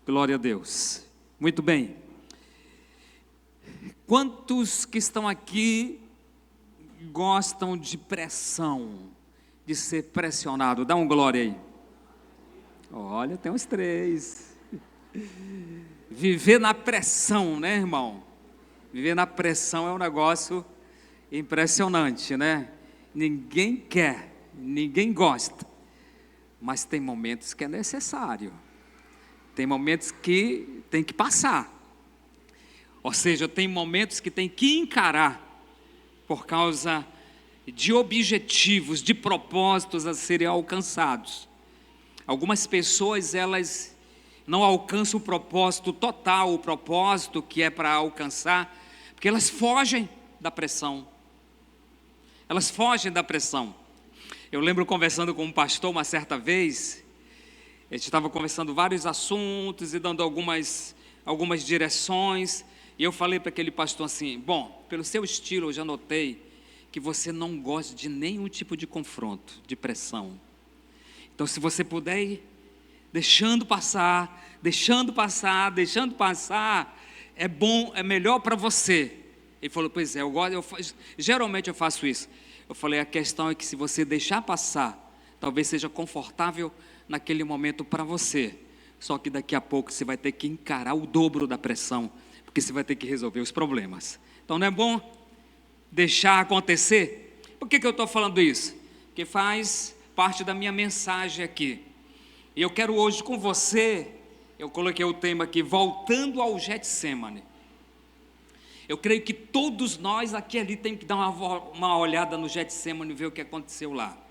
Glória a Deus. Muito bem. Quantos que estão aqui gostam de pressão, de ser pressionado? Dá um glória aí. Olha, tem uns 3. Viver na pressão, né, irmão? Viver na pressão é um negócio impressionante, né? Ninguém quer, ninguém gosta, mas tem momentos que é necessário. Tem momentos que tem que passar. Ou seja, tem momentos que tem que encarar por causa de objetivos, de propósitos a serem alcançados. Algumas pessoas, elas não alcançam o propósito total, o propósito que é para alcançar, porque elas fogem da pressão. Elas fogem da pressão. Eu lembro conversando com um pastor uma certa vez, a gente estava conversando vários assuntos e dando algumas direções, e eu falei para aquele pastor assim: bom, pelo seu estilo eu já notei que você não gosta de nenhum tipo de confronto, de pressão. Então, se você puder ir deixando passar, é bom, é melhor para você. Ele falou: pois é, geralmente eu faço isso. Eu falei: a questão é que se você deixar passar, talvez seja confortável naquele momento para você, só que daqui a pouco você vai ter que encarar o dobro da pressão, porque você vai ter que resolver os problemas. Então não é bom deixar acontecer. Por que eu estou falando isso? Porque faz parte da minha mensagem aqui, e eu quero hoje com você, eu coloquei o tema aqui, voltando ao Getsemane. Eu creio que todos nós aqui ali temos que dar uma olhada no Getsemane e ver o que aconteceu lá.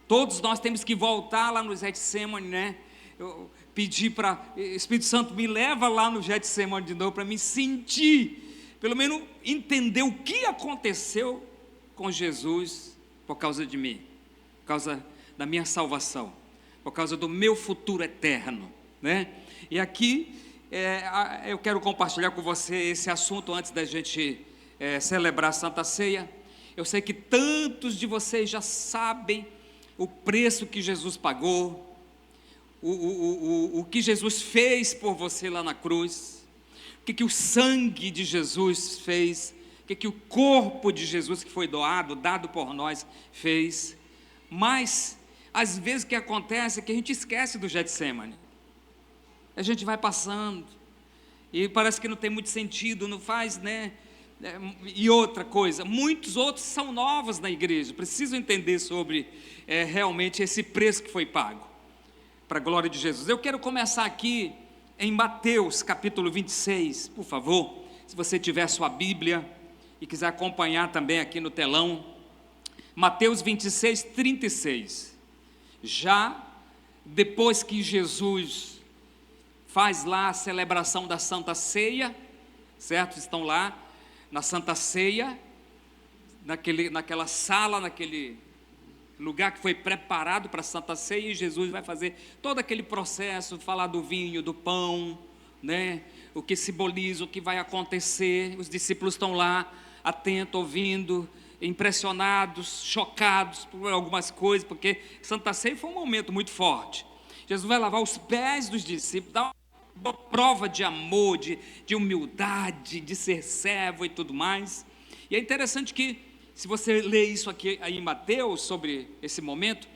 Todos nós temos que voltar lá no Getsemane, né? Eu pedi para Espírito Santo, me leva lá no Getsemane de novo, para me sentir, pelo menos entender o que aconteceu com Jesus por causa de mim, por causa da minha salvação, por causa do meu futuro eterno, né? E aqui eu quero compartilhar com você esse assunto antes da gente celebrar a Santa Ceia. Eu sei que tantos de vocês já sabem o preço que Jesus pagou, o que Jesus fez por você lá na cruz, o que o sangue de Jesus fez, o que o corpo de Jesus que foi dado por nós fez. Mas às vezes o que acontece é que a gente esquece do Getsemane. A gente vai passando e parece que não tem muito sentido, não faz, né? E outra coisa, muitos outros são novos na igreja, precisam entender sobre realmente esse preço que foi pago, para a glória de Jesus. Eu quero começar aqui em Mateus capítulo 26, por favor, se você tiver sua Bíblia e quiser acompanhar também aqui no telão. Mateus 26, 36. Já depois que Jesus faz lá a celebração da Santa Ceia, certo? Estão lá na Santa Ceia, naquela sala, naquele lugar que foi preparado para a Santa Ceia, e Jesus vai fazer todo aquele processo, falar do vinho, do pão, né? O que simboliza, o que vai acontecer. Os discípulos estão lá, atentos, ouvindo, impressionados, chocados por algumas coisas, porque Santa Ceia foi um momento muito forte. Jesus vai lavar os pés dos discípulos, dar uma prova de amor, de humildade, de ser servo e tudo mais. E é interessante que, se você ler isso aqui aí em Mateus, sobre esse momento,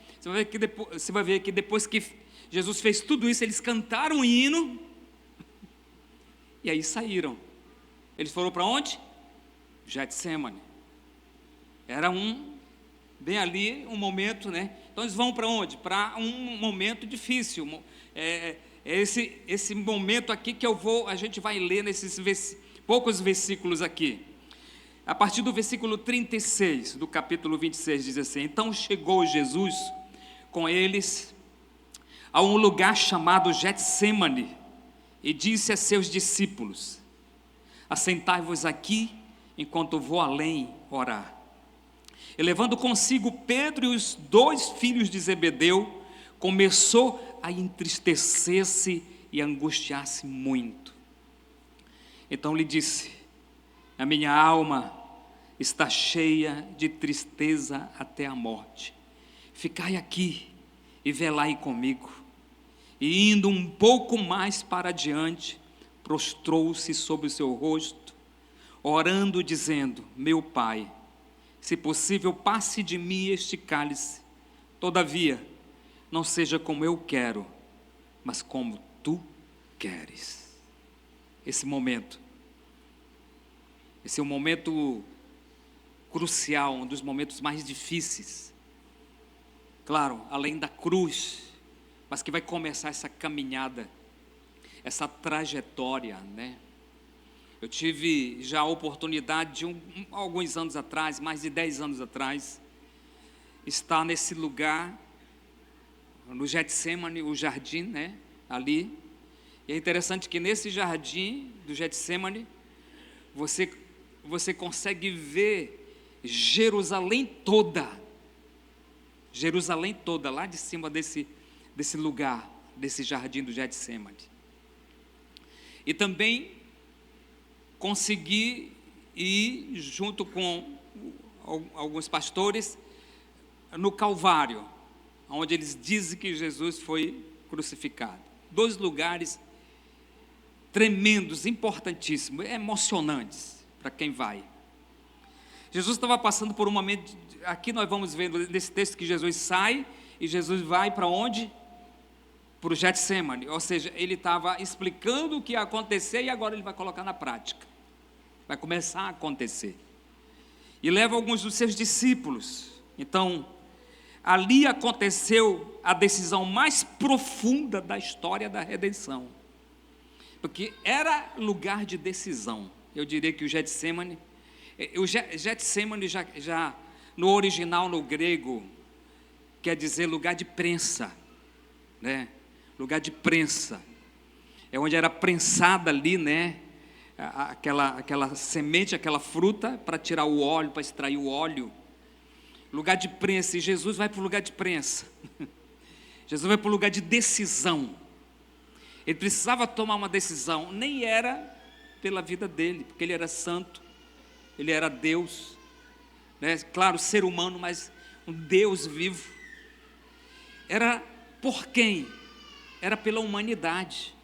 você vai ver que depois que Jesus fez tudo isso, eles cantaram um hino, e aí saíram. Eles foram para onde? Getsemane. Era bem ali, um momento, né? Então eles vão para onde? Para um momento difícil. Esse momento aqui que a gente vai ler nesses poucos versículos aqui. A partir do versículo 36 do capítulo 26 diz assim: então chegou Jesus com eles a um lugar chamado Getsemane e disse a seus discípulos: assentai-vos aqui enquanto vou além orar. E levando consigo Pedro e os 2 filhos de Zebedeu, começou a entristecer-se e angustiar-se muito. Então lhe disse: a minha alma está cheia de tristeza até a morte. Ficai aqui e velai comigo. E indo um pouco mais para adiante, prostrou-se sobre o seu rosto, orando, dizendo: meu Pai, se possível, passe de mim este cálice, todavia, não seja como eu quero, mas como tu queres. Esse é um momento crucial, um dos momentos mais difíceis, claro, além da cruz, mas que vai começar essa caminhada, essa trajetória, né? Eu tive já a oportunidade de alguns anos atrás, mais de 10 anos atrás, estar nesse lugar, no Getsemane, o jardim, né? Ali. E é interessante que nesse jardim do Getsemane, você consegue ver Jerusalém toda, lá de cima desse lugar, desse jardim do Getsemane. E também consegui ir junto com alguns pastores no Calvário, onde eles dizem que Jesus foi crucificado. 2 lugares tremendos, importantíssimos, emocionantes para quem vai. Jesus estava passando por um momento, aqui nós vamos ver nesse texto que Jesus sai e Jesus vai para onde? Para o Getsemane, ou seja, ele estava explicando o que ia acontecer e agora ele vai colocar na prática, vai começar a acontecer, e leva alguns dos seus discípulos. Então, ali aconteceu a decisão mais profunda da história da redenção, porque era lugar de decisão. Eu diria que o Getsemane já no original, no grego, quer dizer lugar de prensa, né? Lugar de prensa, é onde era prensada ali, né? Aquela semente, aquela fruta, para tirar o óleo, para extrair o óleo. Lugar de prensa, e Jesus vai para o lugar de prensa. Jesus vai para o lugar de decisão. Ele precisava tomar uma decisão, nem era pela vida dele, porque ele era santo, ele era Deus, né? Claro, ser humano, mas um Deus vivo. Era por quem? Era pela humanidade,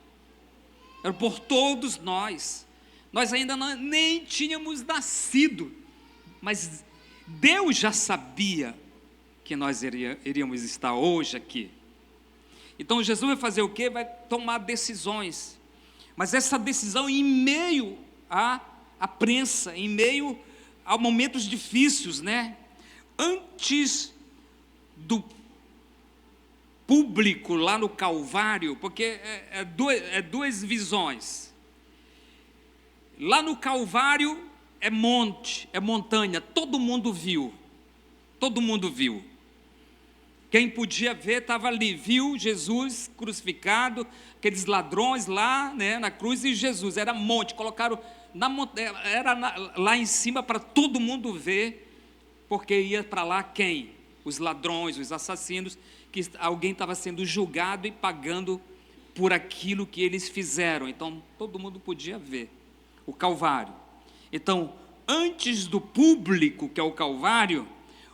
era por todos nós. Nós ainda nem tínhamos nascido, mas Deus já sabia que nós iríamos estar hoje aqui. Então Jesus vai fazer o quê? Vai tomar decisões, mas essa decisão em meio à prensa, em meio a momentos difíceis, né? Antes do público lá no Calvário, porque duas visões. Lá no Calvário é monte, é montanha, todo mundo viu. Quem podia ver estava ali, viu Jesus crucificado, aqueles ladrões lá, né, na cruz, e Jesus, era monte, colocaram na montanha, lá em cima para todo mundo ver, porque ia para lá quem? Os ladrões, os assassinos, que alguém estava sendo julgado e pagando por aquilo que eles fizeram. Então todo mundo podia ver o Calvário. Então, antes do público, que é o Calvário,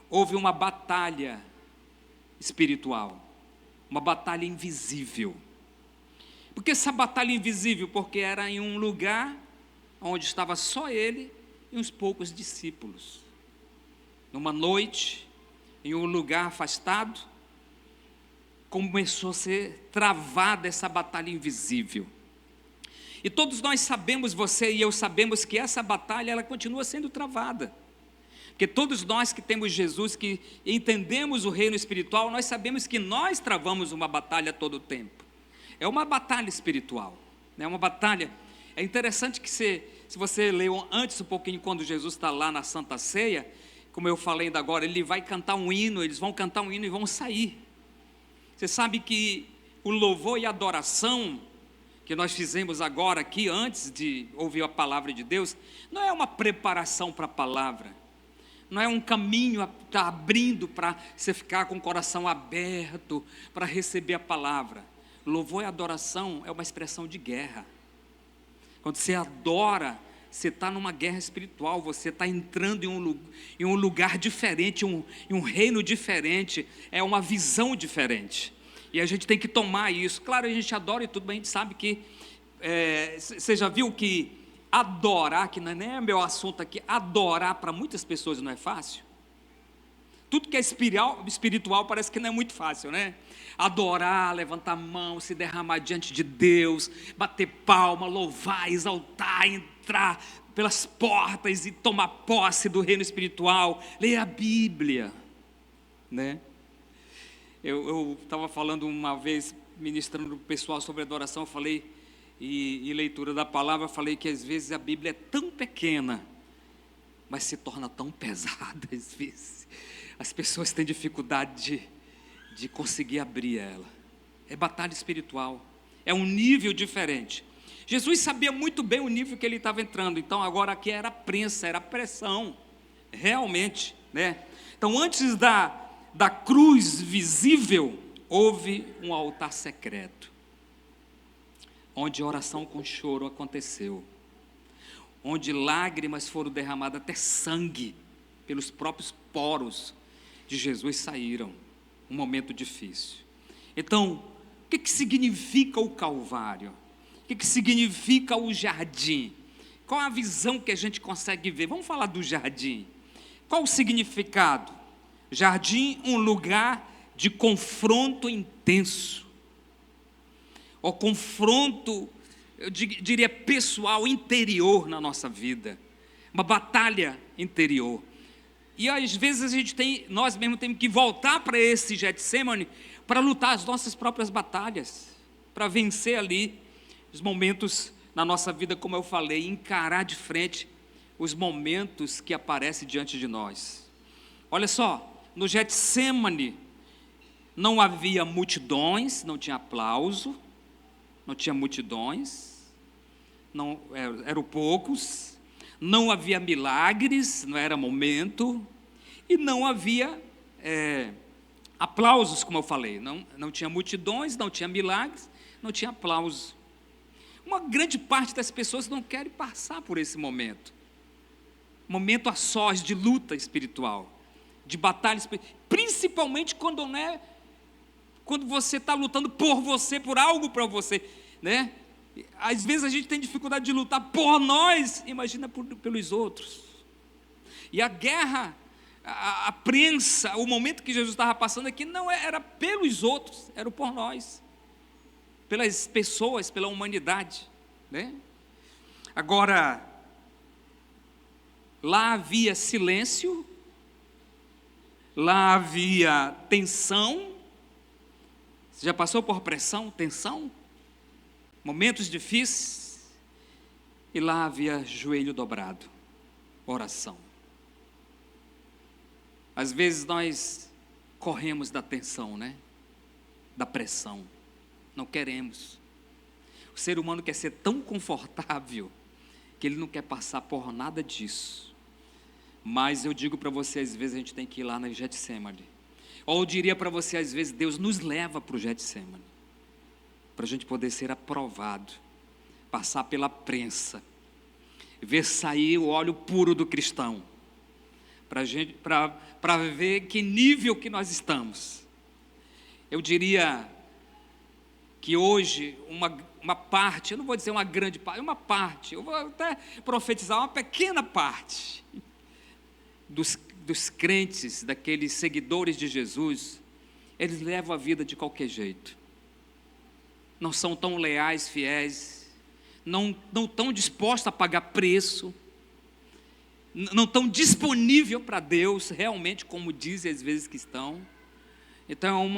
houve uma batalha espiritual, uma batalha invisível. Por que essa batalha invisível? Porque era em um lugar onde estava só ele e uns poucos discípulos. Numa noite, em um lugar afastado, começou a ser travada essa batalha invisível. E todos nós sabemos, você e eu sabemos, que essa batalha ela continua sendo travada. Porque todos nós que temos Jesus, que entendemos o reino espiritual, nós sabemos que nós travamos uma batalha todo o tempo. É uma batalha espiritual, é uma batalha. É interessante que se você leu antes um pouquinho, quando Jesus está lá na Santa Ceia, como eu falei ainda agora, ele vai cantar um hino, eles vão cantar um hino e vão sair. Você sabe que o louvor e a adoração que nós fizemos agora aqui, antes de ouvir a palavra de Deus, não é uma preparação para a palavra, não é um caminho está abrindo para você ficar com o coração aberto para receber a palavra. Louvor e adoração é uma expressão de guerra. Quando você adora, você está numa guerra espiritual, você está entrando em um lugar diferente, em um reino diferente, é uma visão diferente. E a gente tem que tomar isso. Claro, a gente adora e tudo, mas a gente sabe que, você já viu que adorar, que não é nem meu assunto aqui, adorar para muitas pessoas não é fácil? Tudo que é espiritual parece que não é muito fácil, né? Adorar, levantar a mão, se derramar diante de Deus, bater palma, louvar, exaltar, entrar pelas portas e tomar posse do reino espiritual, ler a Bíblia, né? Eu estava falando uma vez, ministrando para o pessoal sobre adoração, eu falei, e leitura da palavra, eu falei que às vezes a Bíblia é tão pequena, mas se torna tão pesada às vezes. As pessoas têm dificuldade de conseguir abrir ela. É batalha espiritual, é um nível diferente. Jesus sabia muito bem o nível que ele estava entrando, então agora aqui era prensa, era pressão, realmente, né? Então antes da cruz visível, houve um altar secreto, onde oração com choro aconteceu, onde lágrimas foram derramadas, até sangue, pelos próprios poros de Jesus saíram, um momento difícil. Então, o que significa o Calvário? O que significa o jardim? Qual a visão que a gente consegue ver? Vamos falar do jardim. Qual o significado? Jardim, um lugar de confronto intenso, ou confronto, eu diria pessoal, interior na nossa vida, uma batalha interior. E às vezes nós mesmos temos que voltar para esse Getsemane para lutar as nossas próprias batalhas, para vencer ali os momentos na nossa vida, como eu falei, encarar de frente os momentos que aparecem diante de nós. Olha só, no Getsemane não havia multidões, não tinha aplauso, não tinha multidões, não eram poucos. Não havia milagres, não era momento, e não havia aplausos, como eu falei, não tinha multidões, não tinha milagres, não tinha aplauso. Uma grande parte das pessoas não querem passar por esse momento a sós, de luta espiritual, de batalha espiritual, principalmente quando você está lutando por você, por algo para você, né? Às vezes a gente tem dificuldade de lutar por nós, imagina pelos outros. E a guerra, a prensa, o momento que Jesus estava passando aqui, não era pelos outros, era por nós, pelas pessoas, pela humanidade, né? Agora, lá havia silêncio, lá havia tensão. Você já passou por pressão, tensão? Momentos difíceis, e lá havia joelho dobrado, oração. Às vezes nós corremos da tensão, né? Da pressão, não queremos. O ser humano quer ser tão confortável, que ele não quer passar por nada disso. Mas eu digo para você, às vezes a gente tem que ir lá na Getsemane. Ou eu diria para você, às vezes Deus nos leva para o Getsemane, para a gente poder ser aprovado, passar pela prensa, ver sair o óleo puro do cristão, para ver que nível que nós estamos. Eu diria que hoje uma parte, eu não vou dizer uma grande parte, uma parte, eu vou até profetizar uma pequena parte dos crentes, daqueles seguidores de Jesus, eles levam a vida de qualquer jeito. Não são tão leais, fiéis, não estão dispostos a pagar preço, não estão disponíveis para Deus, realmente, como dizem às vezes que estão. Então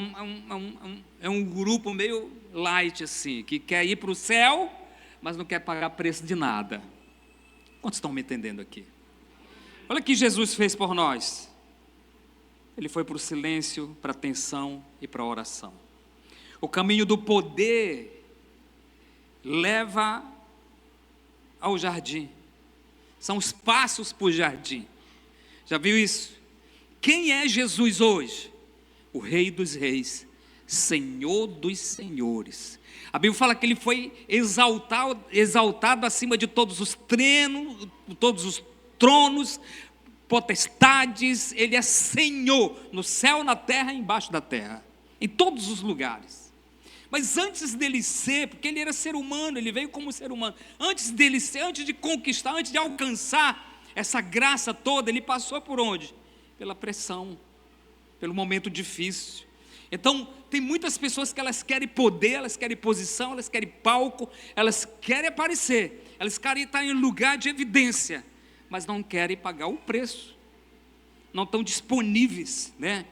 é um grupo meio light assim, que quer ir para o céu, mas não quer pagar preço de nada. Quantos estão me entendendo aqui? Olha o que Jesus fez por nós. Ele foi para o silêncio, para a tensão e para a oração. O caminho do poder leva ao jardim. São os passos para o jardim. Já viu isso? Quem é Jesus hoje? O Rei dos Reis, Senhor dos Senhores. A Bíblia fala que ele foi exaltado acima de todos os tronos, potestades. Ele é Senhor no céu, na terra e embaixo da terra, em todos os lugares. Mas antes dele ser, porque ele era ser humano, ele veio como ser humano, antes dele ser, antes de conquistar, antes de alcançar essa graça toda, ele passou por onde? Pela pressão, pelo momento difícil. Então, tem muitas pessoas que elas querem poder, elas querem posição, elas querem palco, elas querem aparecer, elas querem estar em lugar de evidência, mas não querem pagar o preço, não estão disponíveis, né?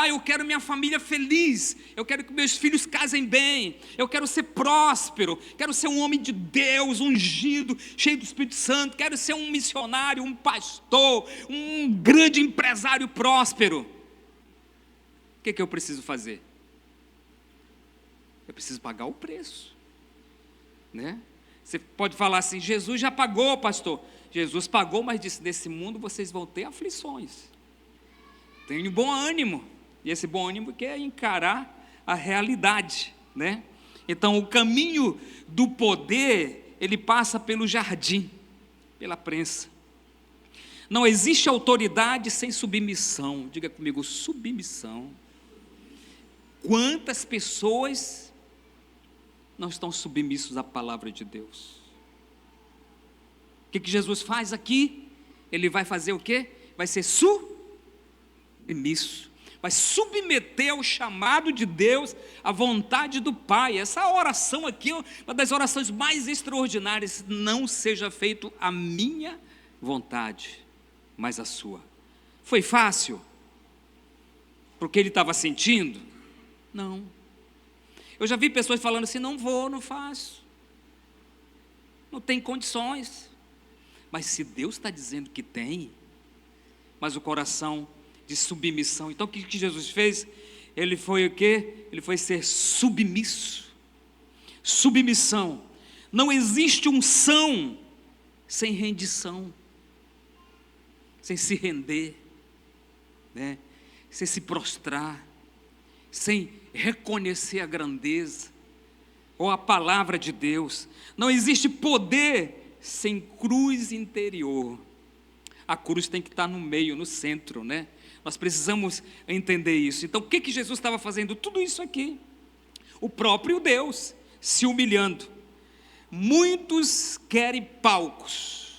Eu quero minha família feliz, eu quero que meus filhos casem bem, eu quero ser próspero, quero ser um homem de Deus, ungido, cheio do Espírito Santo, quero ser um missionário, um pastor, um grande empresário próspero. O que eu preciso fazer? Eu preciso pagar o preço, né? Você pode falar assim: Jesus já pagou, pastor. Jesus pagou, mas disse: nesse mundo vocês vão ter aflições. Tenham bom ânimo. E esse bom ânimo quer encarar a realidade, né? Então, o caminho do poder, ele passa pelo jardim, pela prensa. Não existe autoridade sem submissão. Diga comigo: submissão. Quantas pessoas não estão submissos à palavra de Deus? O que Jesus faz aqui? Ele vai fazer o quê? Vai ser submisso. Vai submeter ao chamado de Deus, à vontade do Pai. Essa oração aqui é uma das orações mais extraordinárias. Não seja feito a minha vontade, mas a sua. Foi fácil? Porque ele estava sentindo? Não. Eu já vi pessoas falando assim: não vou, não faço, não tem condições. Mas se Deus está dizendo que tem, mas o coração de submissão. Então o que Jesus fez? Ele foi o quê? Ele foi ser submisso. Submissão. Não existe unção sem rendição, sem se render, né? Sem se prostrar, sem reconhecer a grandeza ou a palavra de Deus. Não existe poder sem cruz interior. A cruz tem que estar no meio, no centro, né? Nós precisamos entender isso. Então, o que Jesus estava fazendo? Tudo isso aqui. O próprio Deus se humilhando. Muitos querem palcos,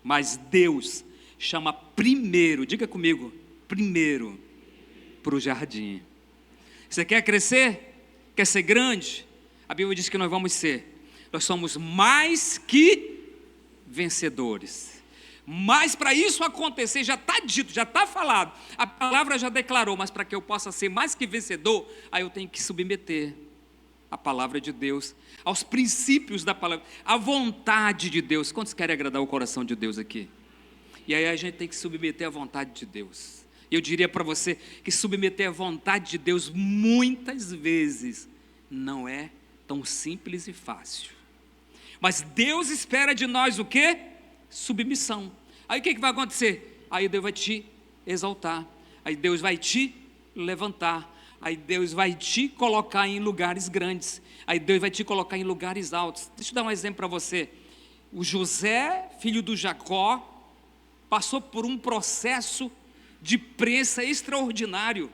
mas Deus chama primeiro, diga comigo, primeiro, para o jardim. Você quer crescer? Quer ser grande? A Bíblia diz que nós vamos ser. Nós somos mais que vencedores. Mas para isso acontecer, já está dito, já está falado, a palavra já declarou, mas para que eu possa ser mais que vencedor, aí eu tenho que submeter a palavra de Deus, aos princípios da palavra, à vontade de Deus. Quantos querem agradar o coração de Deus aqui? E aí a gente tem que submeter à vontade de Deus. E eu diria para você que submeter à vontade de Deus muitas vezes não é tão simples e fácil. Mas Deus espera de nós o quê? Submissão. Aí o que vai acontecer? Aí Deus vai te exaltar, aí Deus vai te levantar, aí Deus vai te colocar em lugares grandes, aí Deus vai te colocar em lugares altos. Deixa eu dar um exemplo para você. O José, filho do Jacó, passou por um processo de prensa extraordinário.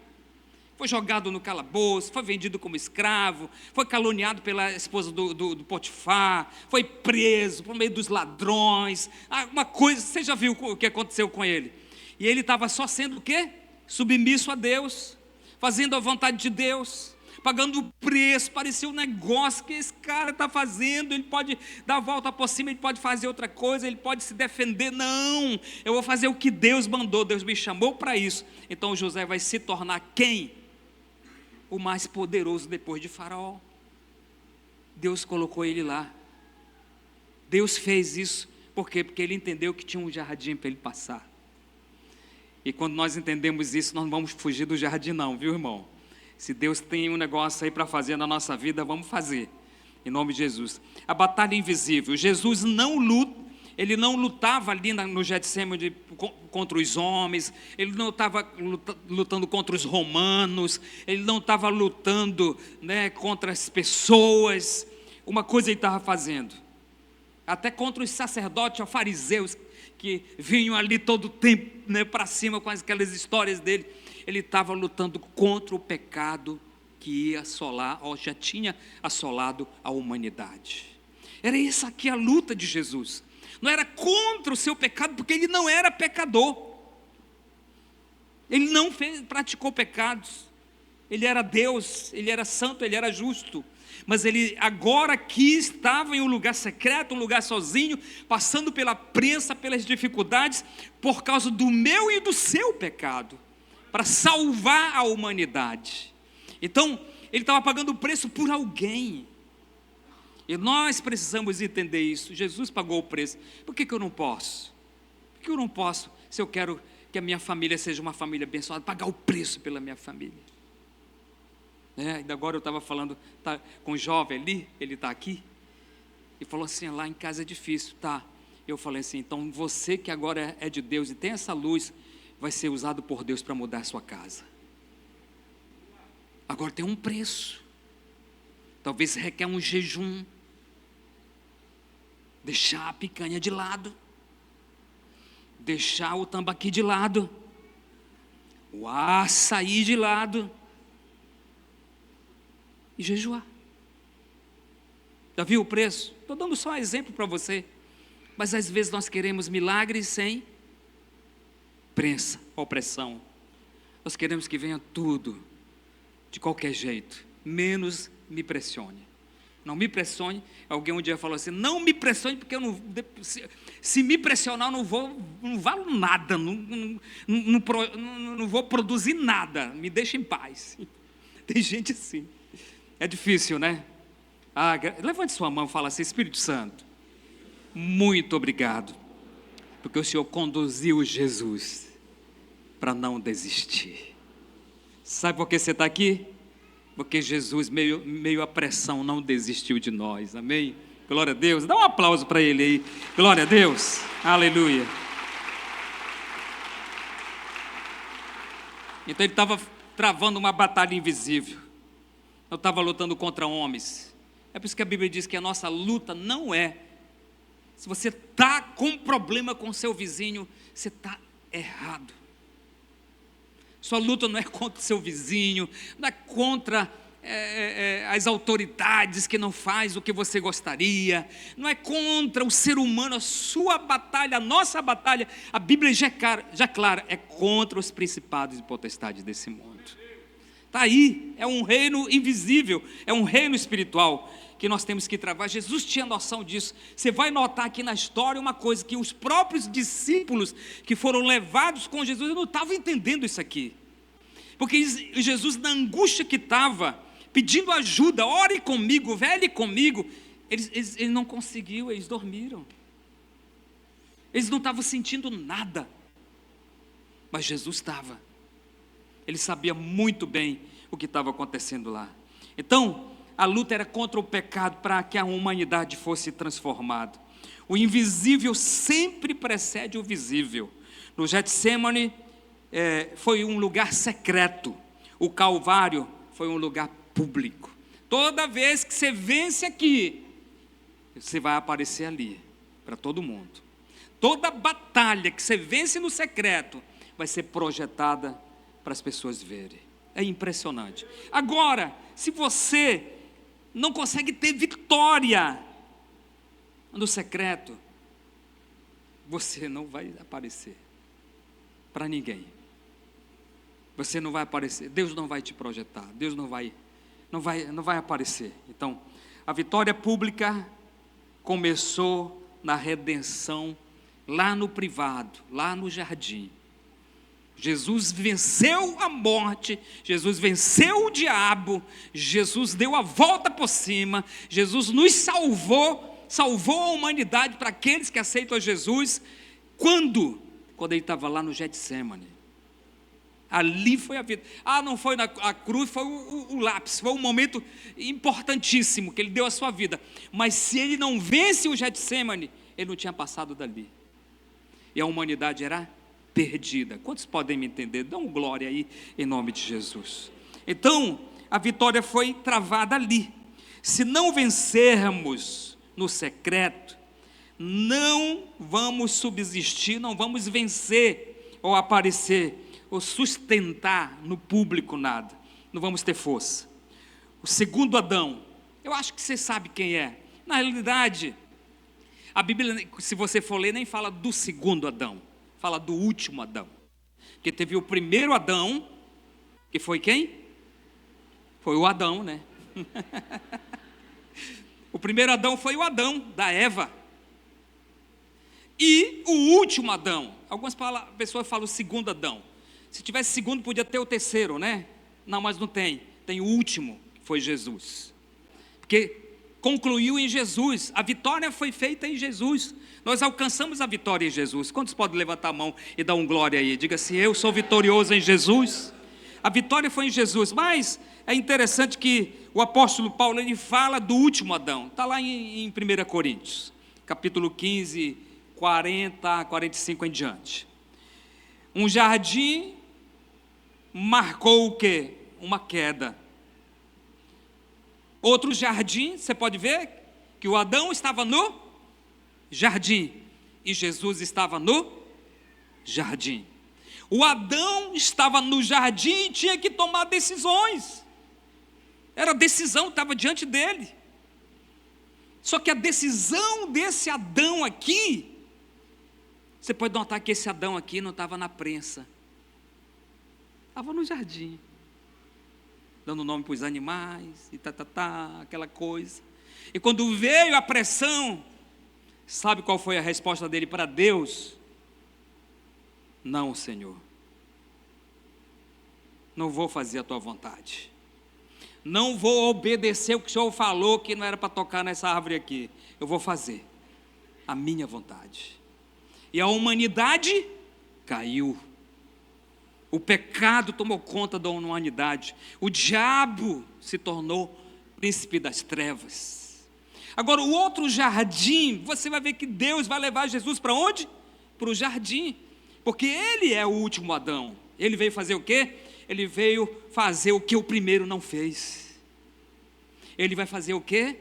Foi jogado no calabouço, foi vendido como escravo, foi caluniado pela esposa do Potifar, foi preso por meio dos ladrões, uma coisa, você já viu o que aconteceu com ele? E ele estava só sendo o quê? Submisso a Deus, fazendo a vontade de Deus, pagando o preço. Parecia um negócio que esse cara está fazendo, ele pode dar a volta por cima, ele pode fazer outra coisa, ele pode se defender. Não, eu vou fazer o que Deus mandou, Deus me chamou para isso. Então José vai se tornar quem? O mais poderoso depois de Faraó. Deus colocou ele lá. Deus fez isso. Por quê? Porque ele entendeu que tinha um jardim para ele passar. E quando nós entendemos isso, nós não vamos fugir do jardim não, viu, irmão? Se Deus tem um negócio aí para fazer na nossa vida, vamos fazer. Em nome de Jesus. A batalha invisível. Jesus não luta. Ele não lutava ali no Getsemane contra os homens, ele não estava lutando contra os romanos, ele não estava lutando, né, contra as pessoas. Uma coisa ele estava fazendo, até contra os sacerdotes ou fariseus, que vinham ali todo o tempo, né, para cima com aquelas histórias dele. Ele estava lutando contra o pecado que ia assolar, ou já tinha assolado a humanidade. Era essa aqui a luta de Jesus. Não era contra o seu pecado, porque ele não era pecador. Ele não praticou pecados. Ele era Deus, ele era santo, ele era justo. Mas ele agora aqui estava em um lugar secreto, um lugar sozinho, passando pela prensa, pelas dificuldades, por causa do meu e do seu pecado, para salvar a humanidade. Então, ele estava pagando o preço por alguém. E nós precisamos entender isso. Jesus pagou o preço. Por que eu não posso? Por que eu não posso, se eu quero que a minha família seja uma família abençoada, pagar o preço pela minha família? Ainda agora eu estava falando com o jovem ali, ele está aqui, e falou assim: lá em casa é difícil, tá? Eu falei assim: então você que agora é de Deus e tem essa luz, vai ser usado por Deus para mudar a sua casa. Agora tem um preço, talvez requer um jejum, deixar a picanha de lado, deixar o tambaqui de lado, o açaí de lado, e jejuar. Já viu o preço? Estou dando só um exemplo para você. Mas às vezes nós queremos milagres sem prensa, opressão. Nós queremos que venha tudo, de qualquer jeito, menos me pressione. Não me pressione. Alguém um dia falou assim: não me pressione, porque eu não, se me pressionar eu não valo nada, não vou produzir nada, me deixa em paz. Tem gente assim. É difícil, né? Levante sua mão e fala assim: Espírito Santo, muito obrigado, porque o Senhor conduziu Jesus para não desistir. Sabe por que você está aqui? Porque Jesus, meio a pressão, não desistiu de nós. Amém? Glória a Deus. Dá um aplauso para ele aí. Glória a Deus. Aleluia. Então ele estava travando uma batalha invisível. Eu estava lutando contra homens. É por isso que a Bíblia diz que a nossa luta não é. Se você está com problema com seu vizinho, você está errado. Sua luta não é contra o seu vizinho, não é contra as autoridades que não faz o que você gostaria, não é contra o ser humano. A sua batalha, a nossa batalha, a Bíblia já clara, é contra os principados e potestades desse mundo. Está aí, é um reino invisível, é um reino espiritual que nós temos que travar. Jesus tinha noção disso. Você vai notar aqui na história uma coisa, que os próprios discípulos que foram levados com Jesus não estavam entendendo isso aqui. Porque Jesus, na angústia que estava, pedindo ajuda: ore comigo, vele comigo, eles não conseguiram, eles dormiram. Eles não estavam sentindo nada. Mas Jesus estava. Ele sabia muito bem o que estava acontecendo lá. Então, a luta era contra o pecado, para que a humanidade fosse transformada. O invisível sempre precede o visível. No Getsemane foi um lugar secreto. O Calvário foi um lugar público. Toda vez que você vence aqui, você vai aparecer ali, para todo mundo. Toda batalha que você vence no secreto, vai ser projetada para as pessoas verem. É impressionante. Agora, se você não consegue ter vitória no secreto, você não vai aparecer para ninguém. Você não vai aparecer. Deus não vai te projetar. Deus não vai aparecer. Então, a vitória pública começou na redenção, lá no privado, lá no jardim. Jesus venceu a morte, Jesus venceu o diabo, Jesus deu a volta por cima, Jesus nos salvou a humanidade, para aqueles que aceitam a Jesus. Quando ele estava lá no Getsemane. Ali foi a vida. Não foi a cruz, foi o lápis, foi um momento importantíssimo que ele deu a sua vida. Mas se ele não vence o Getsemane, ele não tinha passado dali. E a humanidade era perdida. Quantos podem me entender? Dão glória aí, em nome de Jesus. Então, a vitória foi travada ali. Se não vencermos no secreto, não vamos subsistir, não vamos vencer ou aparecer ou sustentar no público nada. Não vamos ter força. o segundo Adão. Eu acho que você sabe quem é. Na realidade, a Bíblia, se você for ler, nem fala do segundo Adão, fala do último Adão. Porque teve o primeiro Adão, que foi quem? Foi o Adão, né? O primeiro Adão foi o Adão da Eva. E o último Adão, algumas pessoas falam o segundo Adão. Se tivesse segundo, podia ter o terceiro, né? Não, mas não tem. Tem o último, que foi Jesus. Porque concluiu em Jesus. A vitória foi feita em Jesus. Nós alcançamos a vitória em Jesus. Quantos podem levantar a mão e dar um glória aí? Diga assim: eu sou vitorioso em Jesus. A vitória foi em Jesus. Mas é interessante que o apóstolo Paulo, ele fala do último Adão. Está lá em 1 Coríntios, capítulo 15, 40, 45 em diante. Um jardim marcou o quê? Uma queda. Outro jardim, você pode ver que o Adão estava no jardim e Jesus estava no jardim. O Adão estava no jardim e tinha que tomar decisões. Era a decisão que estava diante dele. Só que a decisão desse Adão aqui, você pode notar que esse Adão aqui não estava na prensa. Estava no jardim, dando nome para os animais, e aquela coisa. E quando veio a pressão, sabe qual foi a resposta dele para Deus? Não, Senhor, não vou fazer a tua vontade. Não vou obedecer o que o Senhor falou, que não era para tocar nessa árvore aqui. Eu vou fazer a minha vontade. E a humanidade caiu. O pecado tomou conta da humanidade. O diabo se tornou príncipe das trevas. Agora, o outro jardim, você vai ver que Deus vai levar Jesus para onde? Para o jardim. Porque ele é o último Adão. Ele veio fazer o quê? Ele veio fazer o que o primeiro não fez. Ele vai fazer o quê?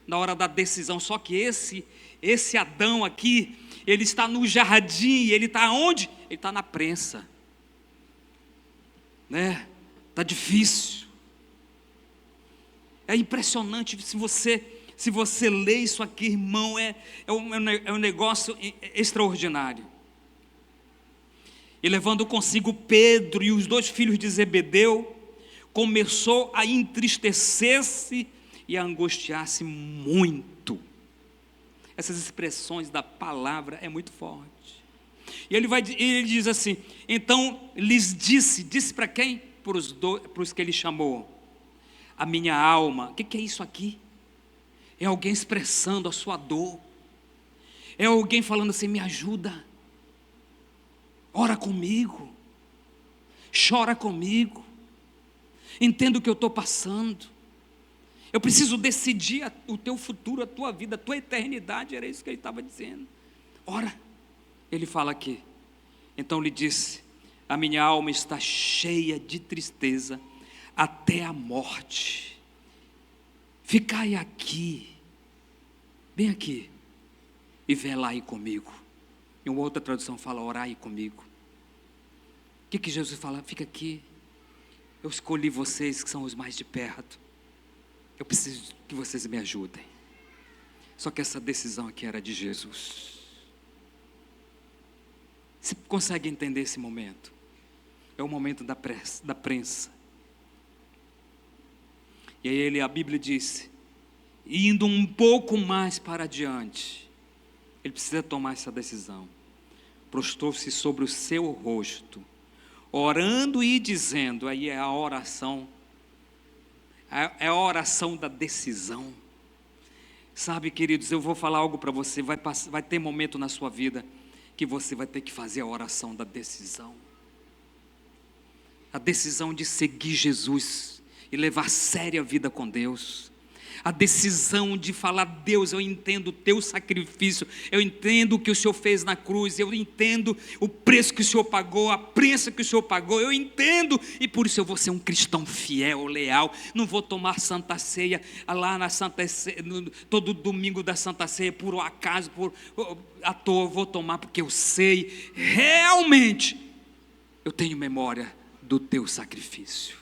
Na hora da decisão. Só que esse Adão aqui, ele está no jardim. Ele está onde? Ele está na prensa. Né? Está difícil. É impressionante se você lê isso aqui, irmão, é um negócio extraordinário. E levando consigo Pedro e os 2 filhos de Zebedeu, começou a entristecer-se e a angustiar-se muito. Essas expressões da palavra é muito forte. E ele diz assim: então lhes disse para quem? Para os que ele chamou: a minha alma. O que é isso aqui? É alguém expressando a sua dor. É alguém falando assim: me ajuda. Ora comigo, chora comigo, entenda o que eu estou passando, eu preciso decidir o teu futuro, a tua vida, a tua eternidade. Era isso que ele estava dizendo. Ora, ele fala aqui, então lhe disse: a minha alma está cheia de tristeza até a morte, ficai aqui, bem aqui, e velai comigo. Em uma outra tradução fala: orai comigo. O que Jesus fala? Fica aqui, eu escolhi vocês que são os mais de perto, eu preciso que vocês me ajudem. Só que essa decisão aqui era de Jesus. Você consegue entender esse momento? É o momento da prensa. E aí a Bíblia diz, indo um pouco mais para adiante, ele precisa tomar essa decisão. Prostrou-se sobre o seu rosto, orando e dizendo. Aí é a oração, é a oração da decisão. Sabe, queridos, eu vou falar algo para você. Vai ter momento na sua vida que você vai ter que fazer a oração da decisão. A decisão de seguir Jesus e levar séria a vida com Deus. A decisão de falar: Deus, eu entendo o teu sacrifício, eu entendo o que o Senhor fez na cruz, eu entendo o preço que o Senhor pagou, a prensa que o Senhor pagou, eu entendo, e por isso eu vou ser um cristão fiel, leal. Não vou tomar Santa Ceia lá na Santa Ceia, todo domingo da Santa Ceia, por acaso, à toa. Eu vou tomar porque eu sei, realmente, eu tenho memória do teu sacrifício.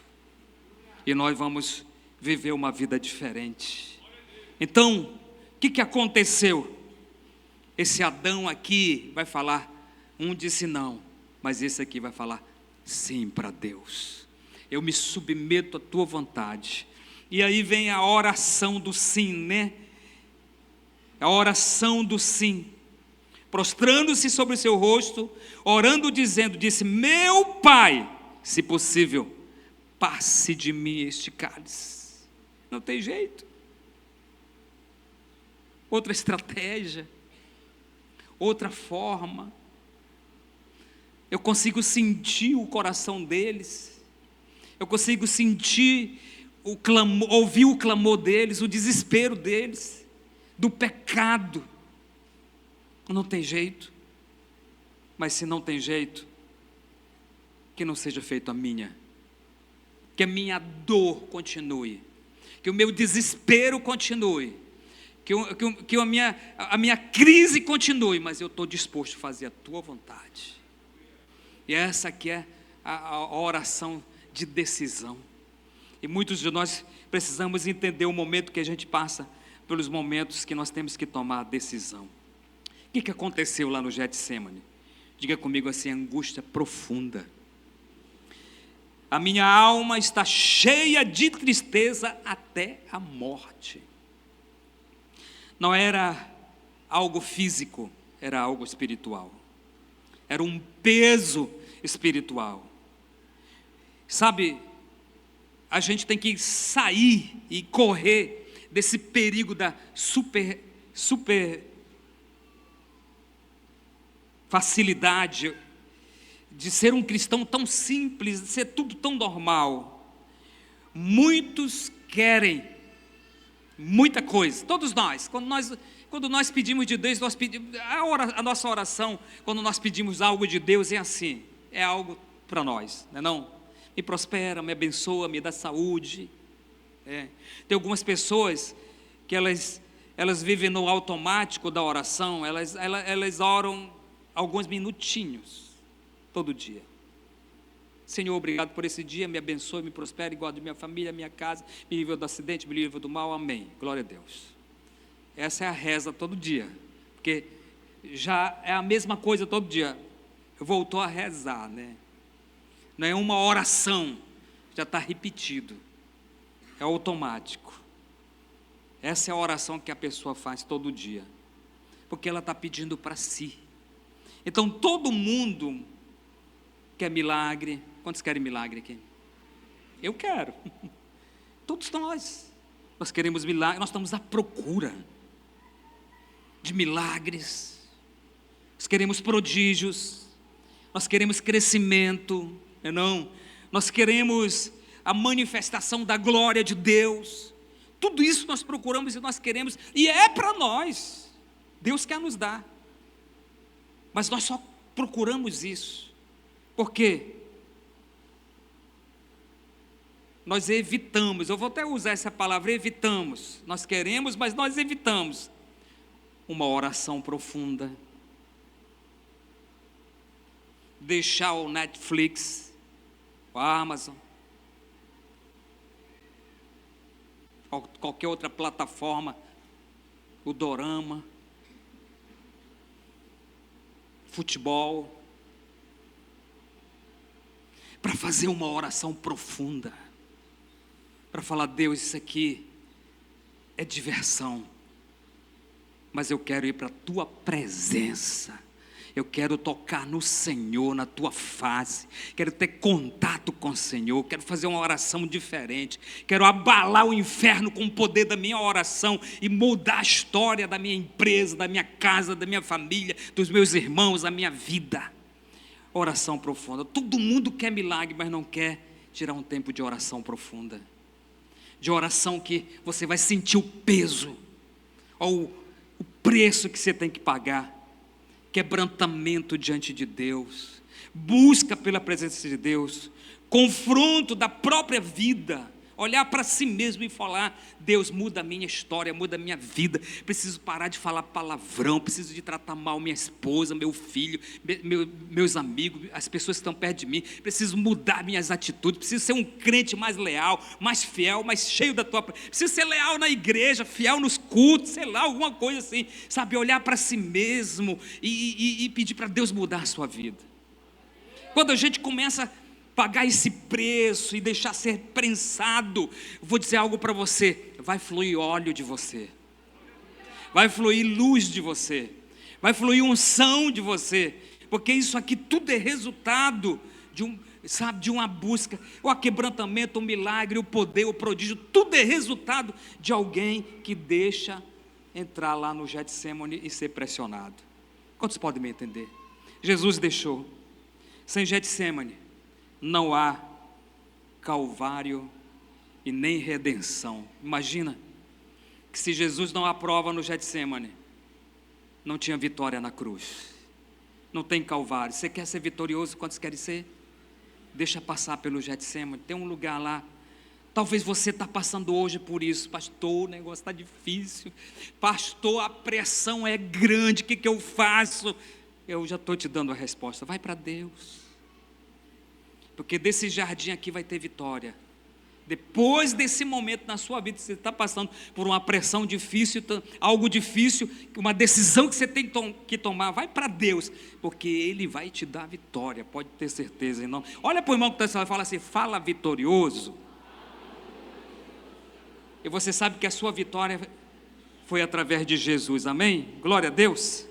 E nós vamos viver uma vida diferente. Então, o que aconteceu? Esse Adão aqui vai falar, um disse não, mas esse aqui vai falar sim para Deus. Eu me submeto à tua vontade. E aí vem a oração do sim, né? A oração do sim. Prostrando-se sobre o seu rosto, orando, disse: meu Pai, se possível, passe de mim este cálice. Não tem jeito. Outra estratégia, outra forma. Eu consigo sentir o coração deles. Eu consigo sentir o clamor, ouvir o clamor deles, o desespero deles, do pecado. Não tem jeito. Mas se não tem jeito, que não seja feito a minha. Que a minha dor continue. Que o meu desespero continue. Que a minha crise continue. Mas eu estou disposto a fazer a tua vontade. E essa aqui é a oração de decisão. E muitos de nós precisamos entender o momento que a gente passa, pelos momentos que nós temos que tomar a decisão. O que aconteceu lá no Getsêmani? Diga comigo assim: angústia profunda. A minha alma está cheia de tristeza até a morte. Não era algo físico, era algo espiritual. Era um peso espiritual. Sabe, a gente tem que sair e correr desse perigo da super facilidade de ser um cristão tão simples, de ser tudo tão normal. Muitos querem muita coisa, todos nós. Quando nós pedimos de Deus, nós pedimos, a nossa oração, quando nós pedimos algo de Deus, é assim, é algo para nós, não é não? Me prospera, me abençoa, me dá saúde. Tem algumas pessoas que elas vivem no automático da oração, elas oram alguns minutinhos, todo dia. Senhor, obrigado por esse dia, me abençoe, me prospere, guarde minha família, minha casa, me livre do acidente, me livre do mal, amém, glória a Deus. Essa é a reza todo dia, porque já é a mesma coisa todo dia, voltou a rezar, né? Não é uma oração, já está repetido, é automático. Essa é a oração que a pessoa faz todo dia, porque ela está pedindo para si. Então todo mundo quer milagre. Quantos querem milagre aqui? Eu quero. Todos nós queremos milagre, nós estamos à procura de milagres, nós queremos prodígios, nós queremos crescimento, não? Nós queremos a manifestação da glória de Deus. Tudo isso nós procuramos e nós queremos, e é para nós. Deus quer nos dar, mas nós só procuramos isso. Por quê? Nós evitamos, eu vou até usar essa palavra, evitamos. Nós queremos, mas nós evitamos uma oração profunda. Deixar o Netflix, o Amazon, qualquer outra plataforma, o dorama, futebol, para fazer uma oração profunda, para falar: Deus, isso aqui é diversão, mas eu quero ir para a tua presença. Eu quero tocar no Senhor, na tua face, quero ter contato com o Senhor, quero fazer uma oração diferente, quero abalar o inferno com o poder da minha oração e mudar a história da minha empresa, da minha casa, da minha família, dos meus irmãos, da minha vida. Oração profunda. Todo mundo quer milagre, mas não quer tirar um tempo de oração profunda, de oração que você vai sentir o peso, ou o preço que você tem que pagar. Quebrantamento diante de Deus, busca pela presença de Deus, confronto da própria vida, olhar para si mesmo e falar: Deus, muda a minha história, muda a minha vida. Preciso parar de falar palavrão, preciso de tratar mal minha esposa, meu filho, meus amigos, as pessoas que estão perto de mim. Preciso mudar minhas atitudes, preciso ser um crente mais leal, mais fiel, mais cheio da tua... Preciso ser leal na igreja, fiel nos cultos, sei lá, alguma coisa assim, sabe? Olhar para si mesmo e pedir para Deus mudar a sua vida. Quando a gente começa a pagar esse preço e deixar ser prensado, vou dizer algo para você: vai fluir óleo de você, vai fluir luz de você, vai fluir unção de você, porque isso aqui tudo é resultado de uma busca. O aquebrantamento, o milagre, o poder, o prodígio, tudo é resultado de alguém que deixa entrar lá no Getsemane e ser pressionado. Quantos podem me entender? Jesus deixou. Sem Getsemane não há Calvário e nem redenção. Imagina que se Jesus não aprova no Getsemane, não tinha vitória na cruz, não tem Calvário. Você quer ser vitorioso? Quantos querem ser? Deixa passar pelo Getsemane, tem um lugar lá. Talvez você está passando hoje por isso: pastor, o negócio está difícil, pastor, a pressão é grande, o que eu faço? Eu já estou te dando a resposta: vai para Deus, porque desse jardim aqui vai ter vitória. Depois desse momento na sua vida, você está passando por uma pressão difícil, algo difícil, uma decisão que você tem que tomar, vai para Deus, porque Ele vai te dar vitória, pode ter certeza. Não? Olha para o irmão que está falando e fala assim: fala vitorioso. E você sabe que a sua vitória foi através de Jesus, amém? Glória a Deus.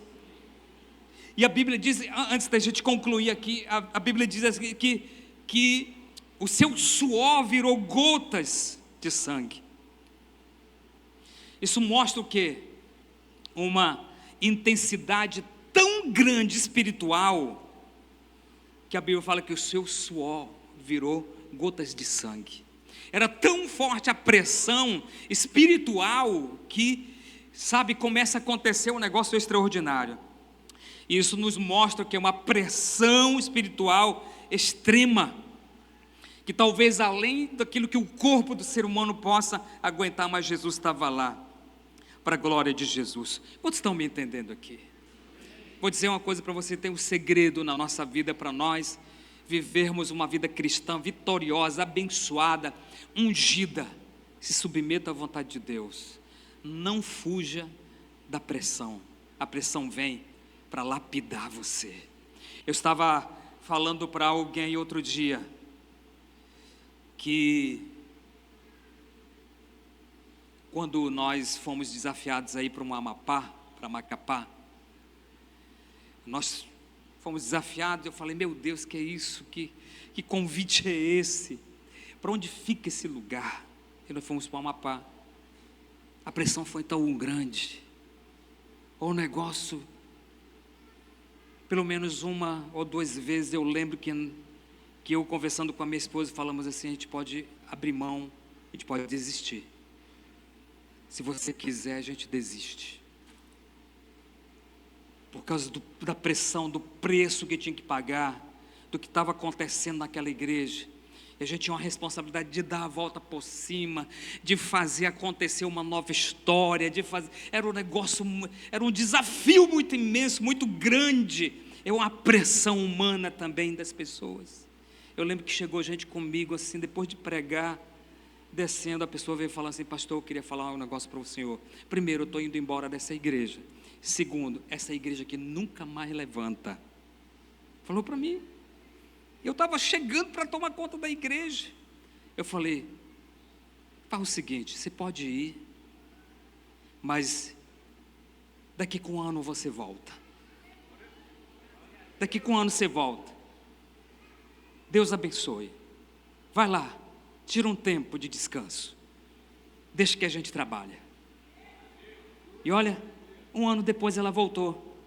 E a Bíblia diz, antes da gente concluir aqui, a Bíblia diz assim, que o seu suor virou gotas de sangue. Isso mostra o quê? Uma intensidade tão grande espiritual, que a Bíblia fala que o seu suor virou gotas de sangue. Era tão forte a pressão espiritual que, sabe, começa a acontecer um negócio extraordinário. E isso nos mostra que é uma pressão espiritual extrema, que talvez além daquilo que o corpo do ser humano possa aguentar, mas Jesus estava lá, para a glória de Jesus. Quantos estão me entendendo aqui? Vou dizer uma coisa para você: tem um segredo na nossa vida para nós vivermos uma vida cristã vitoriosa, abençoada, ungida. Se submeta à vontade de Deus, não fuja da pressão. A pressão vem para lapidar você. Eu estava falando para alguém outro dia que quando nós fomos desafiados aí para um Amapá, para Macapá, nós fomos desafiados. Eu falei: meu Deus, que é isso? Que convite é esse? Para onde fica esse lugar? E nós fomos para o Amapá. A pressão foi tão grande, o negócio, pelo menos uma ou duas vezes eu lembro que eu conversando com a minha esposa, falamos assim: a gente pode abrir mão, a gente pode desistir. Se você quiser, a gente desiste. Por causa da pressão, do preço que tinha que pagar, do que estava acontecendo naquela igreja. E a gente tinha uma responsabilidade de dar a volta por cima, de fazer acontecer uma nova história, era um negócio, era um desafio muito imenso, muito grande. É uma pressão humana também das pessoas. Eu lembro que chegou gente comigo assim, depois de pregar, descendo, a pessoa veio falar assim: pastor, eu queria falar um negócio para o senhor. Primeiro, eu estou indo embora dessa igreja. Segundo, essa igreja aqui nunca mais levanta. Falou para mim. Eu estava chegando para tomar conta da igreja. Eu falei: faz o seguinte, você pode ir, mas daqui com um ano você volta. Daqui com um ano você volta. Deus abençoe. Vai lá, tira um tempo de descanso. Deixa que a gente trabalha. E olha, um ano depois ela voltou.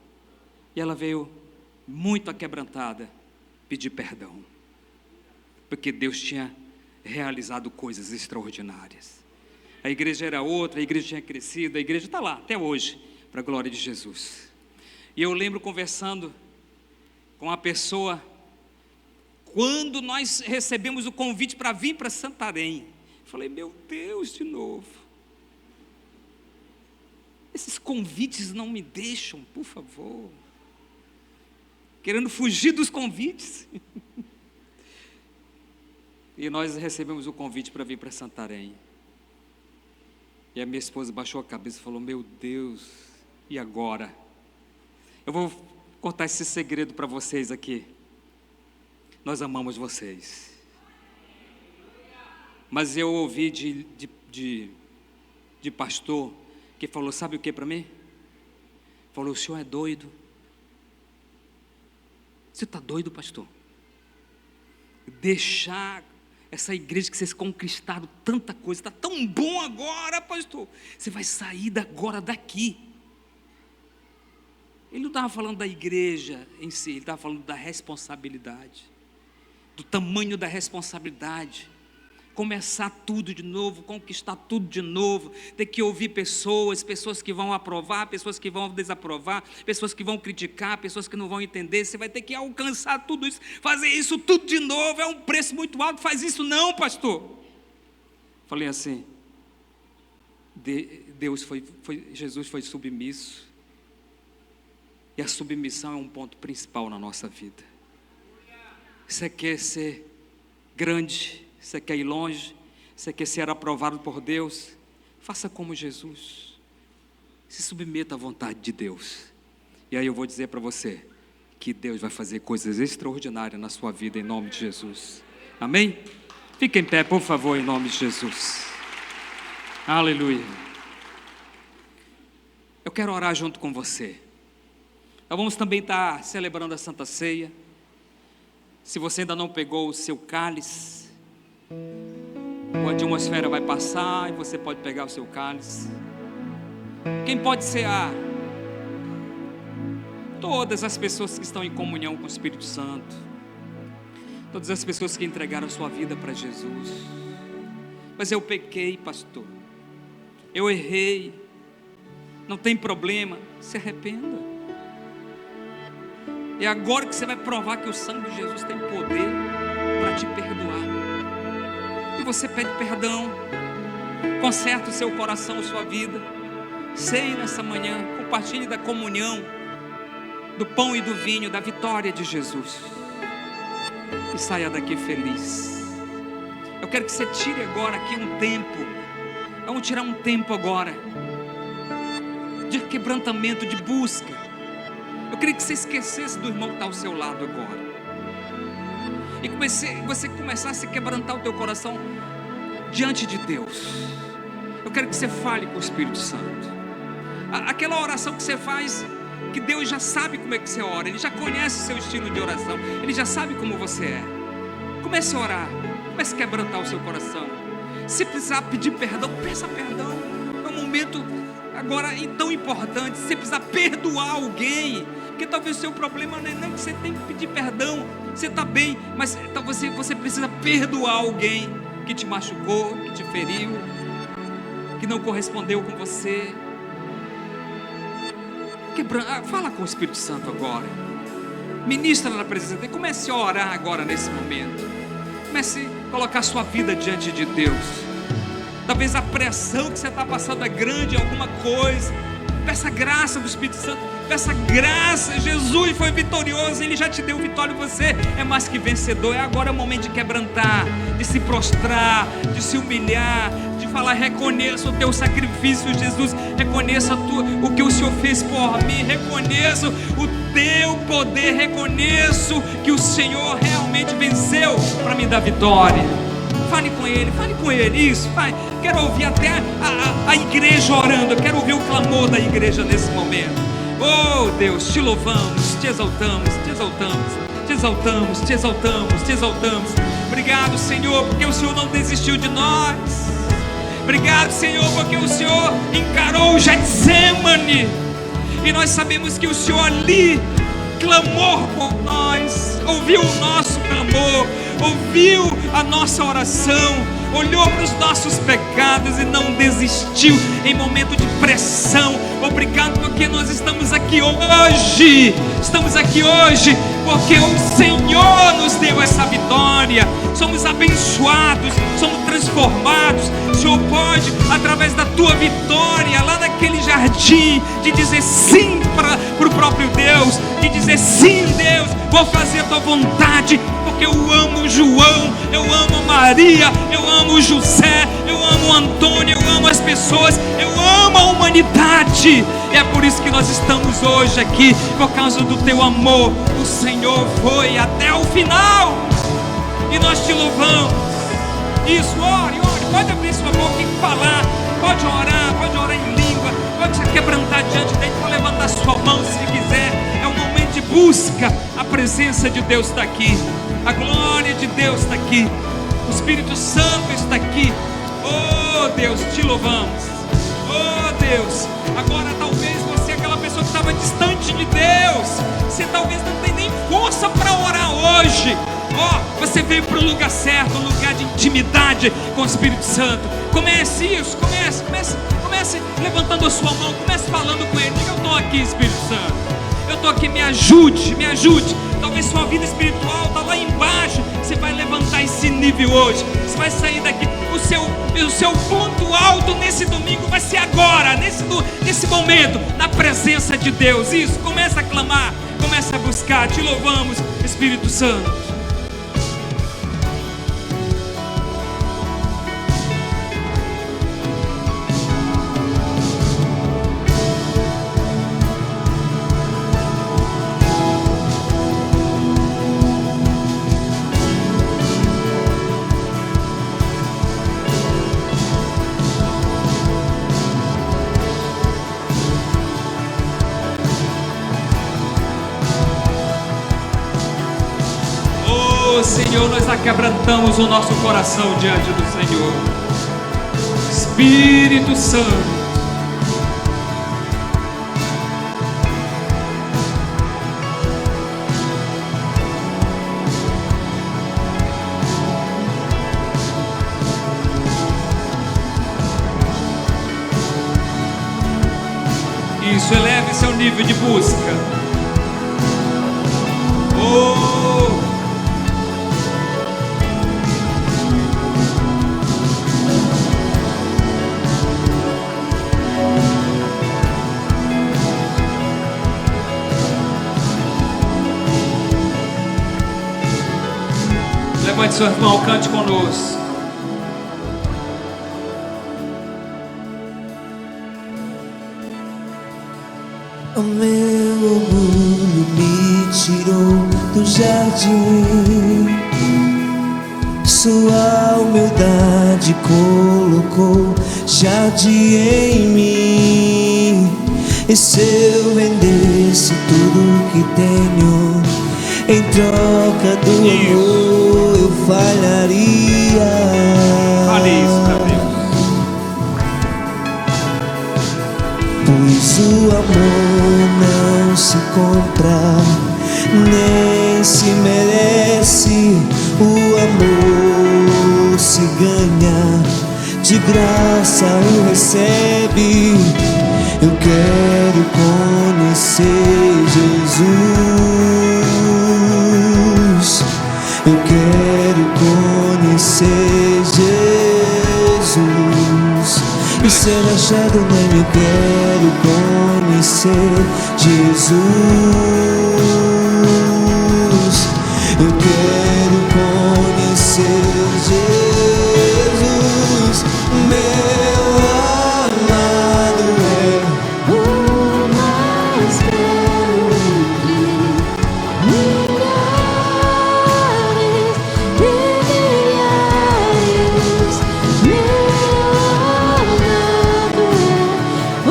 E ela veio muito aquebrantada pedir perdão, porque Deus tinha realizado coisas extraordinárias. A igreja era outra, a igreja tinha crescido, a igreja está lá até hoje, para a glória de Jesus. E eu lembro conversando com uma pessoa, quando nós recebemos o convite para vir para Santarém, Falei, meu Deus, de novo. Esses convites não me deixam, por favor. Querendo fugir dos convites. E nós recebemos o convite para vir para Santarém. E a minha esposa baixou a cabeça e falou, meu Deus, e agora? Eu vou contar esse segredo para vocês aqui. Nós amamos vocês. Mas eu ouvi de pastor que falou, sabe o que para mim? Falou, o senhor é doido. Você está doido, pastor? Deixar essa igreja que vocês conquistaram tanta coisa, está tão bom agora, pastor. Você vai sair agora daqui. Ele não estava falando da igreja em si, ele estava falando da responsabilidade, do tamanho da responsabilidade. Começar tudo de novo, conquistar tudo de novo, ter que ouvir pessoas que vão aprovar, pessoas que vão desaprovar, pessoas que vão criticar, pessoas que não vão entender. Você vai ter que alcançar tudo isso, fazer isso tudo de novo, é um preço muito alto. Faz isso não, pastor. Falei assim, Jesus foi submisso, e a submissão é um ponto principal na nossa vida. Você quer ser grande, você quer ir longe, você quer ser aprovado por Deus, faça como Jesus, se submeta à vontade de Deus. E aí eu vou dizer para você, que Deus vai fazer coisas extraordinárias na sua vida, em nome de Jesus, amém? Fique em pé, por favor, em nome de Jesus, aleluia. Eu quero orar junto com você. Nós vamos também estar celebrando a Santa Ceia. Se você ainda não pegou o seu cálice, a atmosfera vai passar e você pode pegar o seu cálice. Quem pode cear? Todas as pessoas que estão em comunhão com o Espírito Santo, todas as pessoas que entregaram a sua vida para Jesus. Mas eu pequei, pastor, eu errei. Não tem problema, se arrependa. É agora que você vai provar que o sangue de Jesus tem poder para te perdoar. E você pede perdão, conserta o seu coração, a sua vida. Ceie nessa manhã, compartilhe da comunhão, do pão e do vinho, da vitória de Jesus. E saia daqui feliz. Eu quero que você tire agora aqui um tempo. Vamos tirar um tempo agora de quebrantamento, de busca. Eu queria que você esquecesse do irmão que está ao seu lado agora. E você começasse a quebrantar o teu coração diante de Deus. Eu quero que você fale com o Espírito Santo. Aquela oração que você faz, que Deus já sabe como é que você ora. Ele já conhece o seu estilo de oração. Ele já sabe como você é. Comece a orar. Comece a quebrantar o seu coração. Se precisar pedir perdão, peça perdão. É um momento agora tão importante. Se precisar perdoar alguém, porque talvez o seu problema não é que você tem que pedir perdão. Você está bem, mas talvez você precisa perdoar alguém que te machucou, que te feriu, que não correspondeu com você. Fala com o Espírito Santo agora. Ministra na presença dele. Comece a orar agora nesse momento. Comece a colocar sua vida diante de Deus. Talvez a pressão que você está passando é grande em alguma coisa. Peça a graça do Espírito Santo. Peça graça. Jesus foi vitorioso. Ele já te deu vitória. Você é mais que vencedor. Agora é o momento de quebrantar, de se prostrar, de se humilhar, de falar: reconheço o teu sacrifício, Jesus. Reconheça o que o Senhor fez por mim. Reconheço o teu poder. Reconheço que o Senhor realmente venceu para me dar vitória. Fale com Ele, isso, vai. Quero ouvir até a igreja orando. Eu quero ouvir o clamor da igreja nesse momento. Oh Deus, te louvamos, te exaltamos, te exaltamos, te exaltamos, te exaltamos, te exaltamos. Obrigado, Senhor, porque o Senhor não desistiu de nós. Obrigado, Senhor, porque o Senhor encarou o Getsemane. E nós sabemos que o Senhor ali clamou por nós, ouviu o nosso clamor, ouviu a nossa oração, olhou para os nossos pecados e não desistiu em momento de pressão. Obrigado porque nós estamos aqui hoje porque o Senhor nos deu essa vitória. Somos abençoados, somos transformados. O Senhor pode, através da tua vitória lá naquele jardim, de dizer sim para o próprio Deus, de dizer sim, Deus, vou fazer a tua vontade, porque eu amo João, eu amo Maria, eu amo José, eu amo Antônio, eu amo as pessoas, eu amo a humanidade. E é por isso que nós estamos hoje aqui, por causa do teu amor. O Senhor foi até o final e nós te louvamos. Isso, ore, pode abrir sua boca e falar, pode orar em língua, pode se quebrantar diante dele, pode levantar sua mão se quiser. É um momento de busca. A presença de Deus está aqui, a glória de Deus está aqui, o Espírito Santo está aqui. Oh Deus, te louvamos. Oh Deus, agora talvez você é aquela pessoa que estava distante de Deus, você talvez não tem nem força para orar hoje. Você veio para o lugar certo, um lugar de intimidade com o Espírito Santo. Comece isso, comece levantando a sua mão, comece falando com Ele. Eu estou aqui, Espírito Santo, eu estou aqui, me ajude. Talvez sua vida espiritual está lá embaixo. Você vai levantar esse nível hoje. Você vai sair daqui. O seu ponto alto nesse domingo vai ser agora, nesse momento, na presença de Deus. Isso, começa a clamar, começa a buscar. Te louvamos, Espírito Santo. Senhor, nós aquebrantamos o nosso coração diante do Senhor. Espírito Santo, isso, eleve seu nível de busca. Levante seu irmão, cante conosco. O meu orgulho me tirou do jardim, sua humildade colocou jardim em mim. E se eu vendesse tudo que tenho em troca do amor, eu falharia. Fale isso pra Deus. Pois o amor não se compra, nem se merece. O amor se ganha, de graça o recebe. Eu quero conhecer Jesus, eu quero conhecer Jesus. E ser achado nele, eu quero conhecer Jesus. Eu quero conhecer Jesus. Meu amado é o mais belo de milhares e milhares. Meu amado é o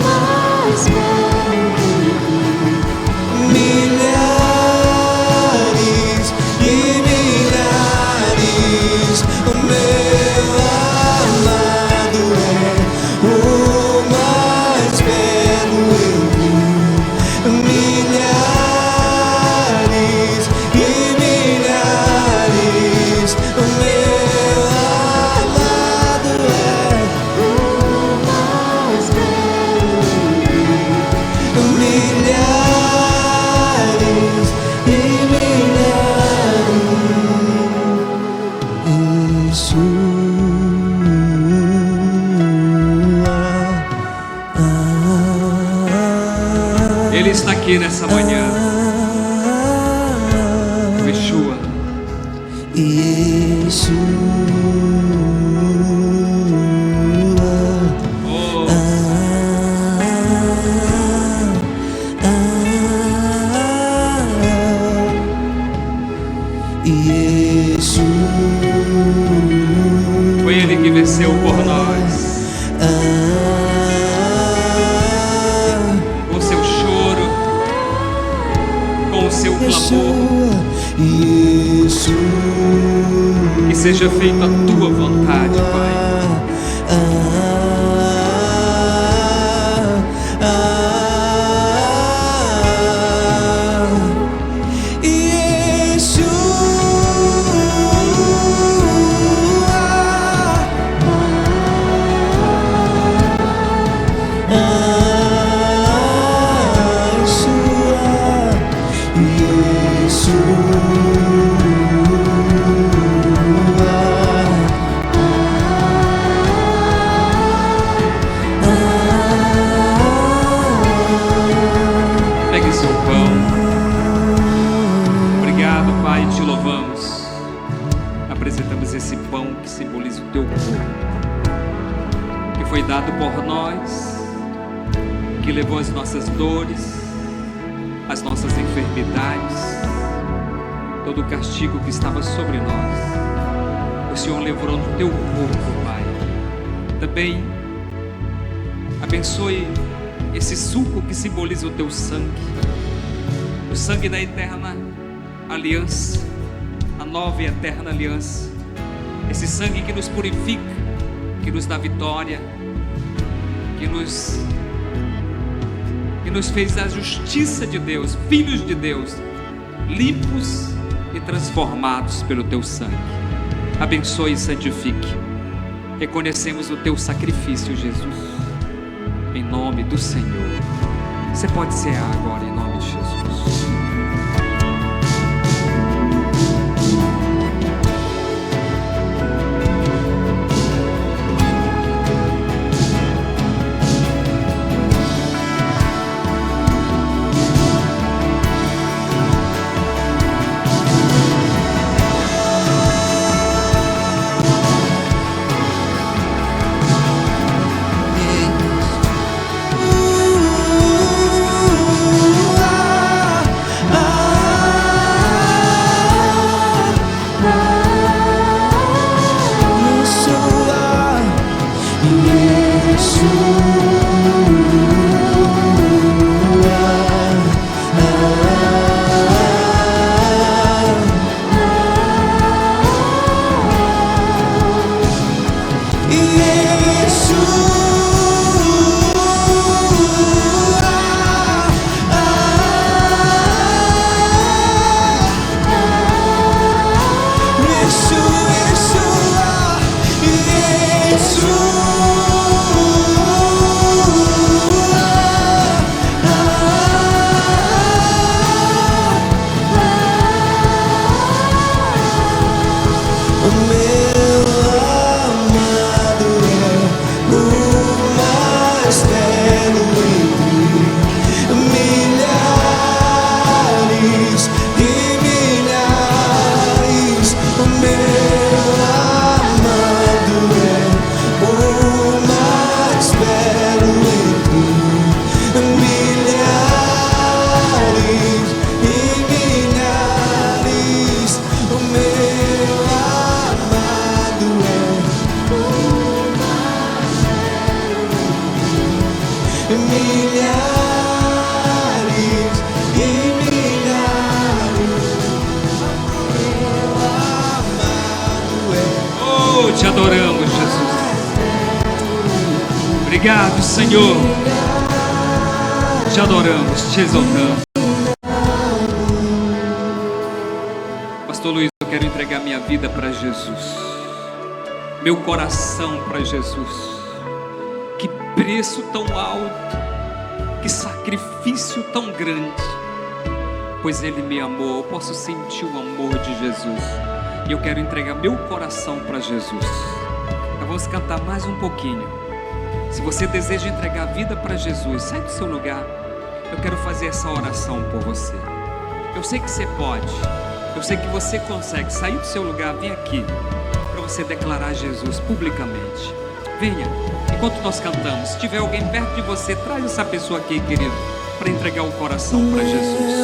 mais belo. aqui nessa manhã. Yeshua. Yeshua. Oh. Yeshua. Foi Ele que venceu por nós. Com o seu choro, com o seu clamor, que seja feita a tua vontade, Pai. Pegue seu pão. Obrigado, Pai, te louvamos. Apresentamos esse pão que simboliza o teu corpo, que foi dado por nós, que levou as nossas dores, as nossas enfermidades, todo o castigo que estava sobre nós. O Senhor levou no teu corpo, Pai. Também abençoe esse suco que simboliza o teu sangue, o sangue da eterna aliança, a nova e eterna aliança. Esse sangue que nos purifica, que nos dá vitória, que nos fez a justiça de Deus, filhos de Deus, limpos e transformados pelo teu sangue. Abençoe e santifique. Reconhecemos o teu sacrifício, Jesus, em nome do Senhor. Você pode cear agora em nome de Jesus. Te adoramos, Jesus. Obrigado, Senhor. Te adoramos, te exaltamos. Pastor Luiz, eu quero entregar minha vida para Jesus, meu coração para Jesus. Que preço tão alto, que sacrifício tão grande, pois Ele me amou. Eu posso sentir o amor de Jesus. E eu quero entregar meu coração para Jesus. Nós vamos cantar mais um pouquinho. Se você deseja entregar a vida para Jesus, sai do seu lugar eu quero fazer essa oração por você. Eu sei que você pode, eu sei que você consegue sair do seu lugar, vir aqui, para você declarar Jesus publicamente. Venha, enquanto nós cantamos, se tiver alguém perto de você, traz essa pessoa aqui, querido, para entregar o coração para Jesus.